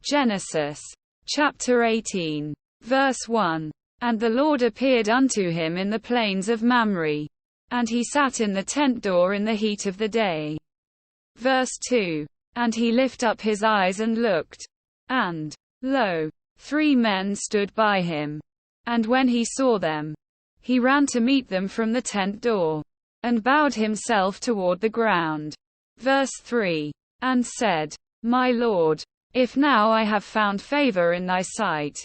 Genesis chapter 18, verse 1. And the Lord appeared unto him in the plains of Mamre. And he sat in the tent door in the heat of the day. Verse 2. And he lifted up his eyes and looked. And, lo, 3 men stood by him. And when he saw them, he ran to meet them from the tent door, and bowed himself toward the ground. Verse 3. And said, My Lord, if now I have found favor in thy sight,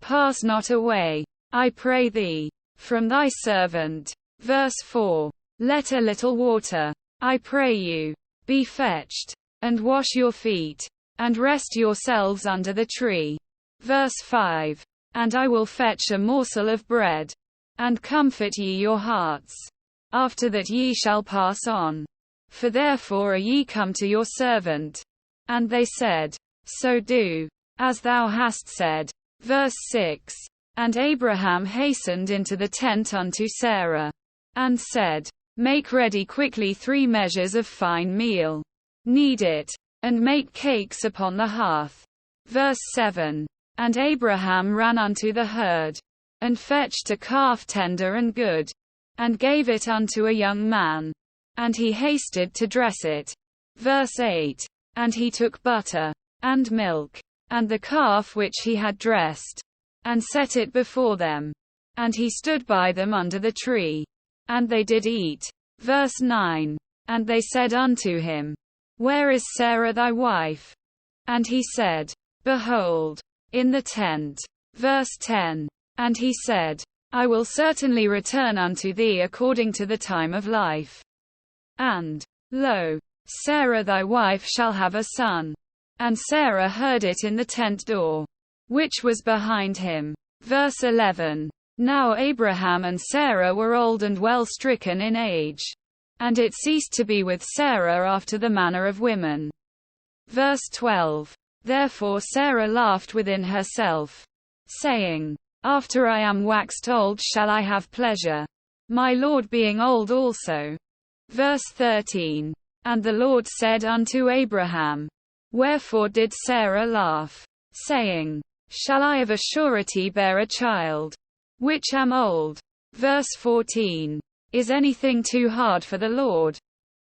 pass not away, I pray thee, from thy servant. Verse 4. Let a little water, I pray you, be fetched, and wash your feet, and rest yourselves under the tree. Verse 5. And I will fetch a morsel of bread, and comfort ye your hearts. After that ye shall pass on. For therefore are ye come to your servant. And they said, So do, as thou hast said. Verse 6. And Abraham hastened into the tent unto Sarah, and said, Make ready quickly 3 measures of fine meal. Knead it, and make cakes upon the hearth. Verse 7. And Abraham ran unto the herd, and fetched a calf tender and good, and gave it unto a young man. And he hasted to dress it. Verse 8. And he took butter, and milk, and the calf which he had dressed, and set it before them. And he stood by them under the tree. And they did eat. Verse 9. And they said unto him, Where is Sarah thy wife? And he said, Behold, in the tent. Verse 10. And he said, I will certainly return unto thee according to the time of life. And, lo, Sarah thy wife shall have a son. And Sarah heard it in the tent door, which was behind him. Verse 11. Now Abraham and Sarah were old and well stricken in age. And it ceased to be with Sarah after the manner of women. Verse 12. Therefore Sarah laughed within herself, saying, After I am waxed old shall I have pleasure, my Lord being old also. Verse 13. And the Lord said unto Abraham, Wherefore did Sarah laugh, saying, Shall I of a surety bear a child, which am old? Verse 14. Is anything too hard for the Lord?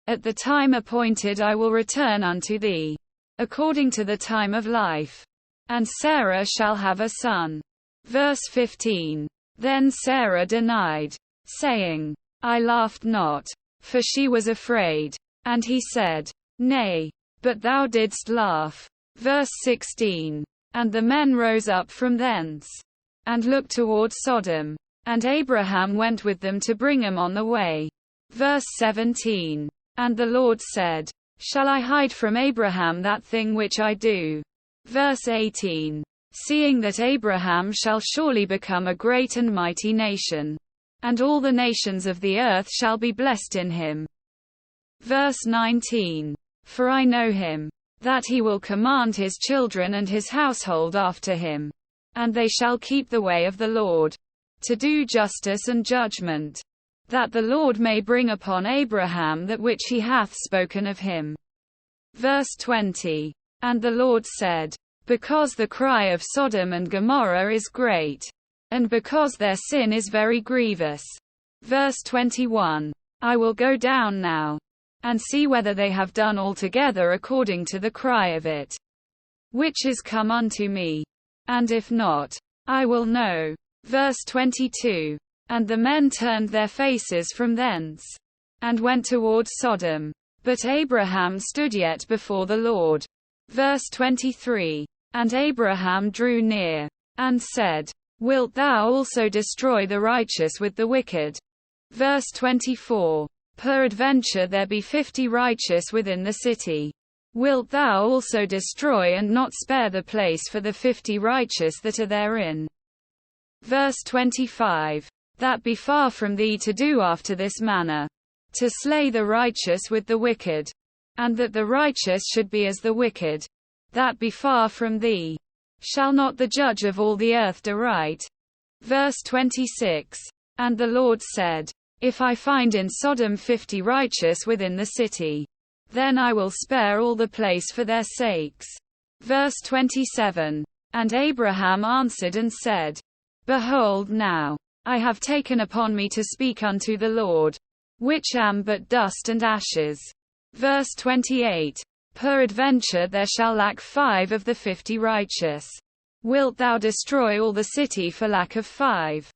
At the time appointed I will return unto thee, according to the time of life. And Sarah shall have a son. Verse 15. Then Sarah denied, saying, I laughed not, for she was afraid. And he said, Nay, but thou didst laugh. Verse 16. And the men rose up from thence, and looked toward Sodom. And Abraham went with them to bring them on the way. Verse 17. And the Lord said, Shall I hide from Abraham that thing which I do? Verse 18. Seeing that Abraham shall surely become a great and mighty nation, and all the nations of the earth shall be blessed in him. Verse 19. For I know him, that he will command his children and his household after him, and they shall keep the way of the Lord, to do justice and judgment, that the Lord may bring upon Abraham that which he hath spoken of him. Verse 20. And the Lord said, Because the cry of Sodom and Gomorrah is great, and because their sin is very grievous. Verse 21. I will go down now, and see whether they have done altogether according to the cry of it, which is come unto me. And if not, I will know. Verse 22. And the men turned their faces from thence, and went toward Sodom. But Abraham stood yet before the Lord. Verse 23. And Abraham drew near, and said, Wilt thou also destroy the righteous with the wicked? Verse 24. Peradventure there be 50 righteous within the city. Wilt thou also destroy and not spare the place for the 50 righteous that are therein? Verse 25. That be far from thee to do after this manner, to slay the righteous with the wicked, and that the righteous should be as the wicked. That be far from thee. Shall not the judge of all the earth do right? Verse 26. And the Lord said, If I find in Sodom 50 righteous within the city, then I will spare all the place for their sakes. Verse 27. And Abraham answered and said, Behold now, I have taken upon me to speak unto the Lord, which am but dust and ashes. Verse 28. Peradventure there shall lack 5 of the 50 righteous. Wilt thou destroy all the city for lack of 5?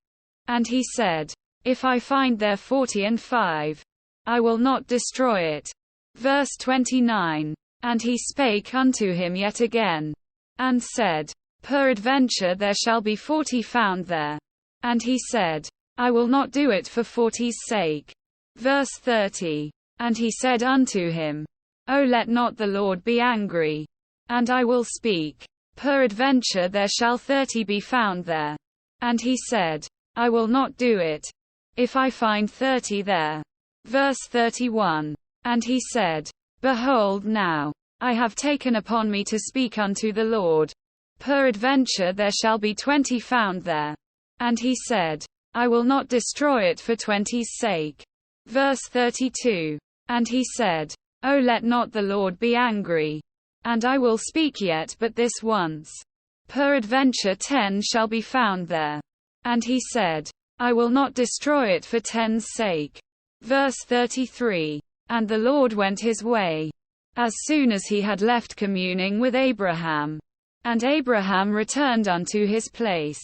And he said, If I find there 40 and 5, I will not destroy it. Verse 29. And he spake unto him yet again, and said, Peradventure there shall be 40 found there. And he said, I will not do it for 40's sake. Verse 30. And he said unto him, O let not the Lord be angry, and I will speak. Peradventure there shall 30 be found there. And he said, I will not do it, if I find 30 there. Verse 31. And he said, Behold now, I have taken upon me to speak unto the Lord. Peradventure there shall be 20 found there. And he said, I will not destroy it for 20's sake. Verse 32. And he said, O let not the Lord be angry, and I will speak yet but this once. Peradventure 10 shall be found there. And he said, I will not destroy it for 10's sake. Verse 33. And the Lord went his way, as soon as he had left communing with Abraham. And Abraham returned unto his place.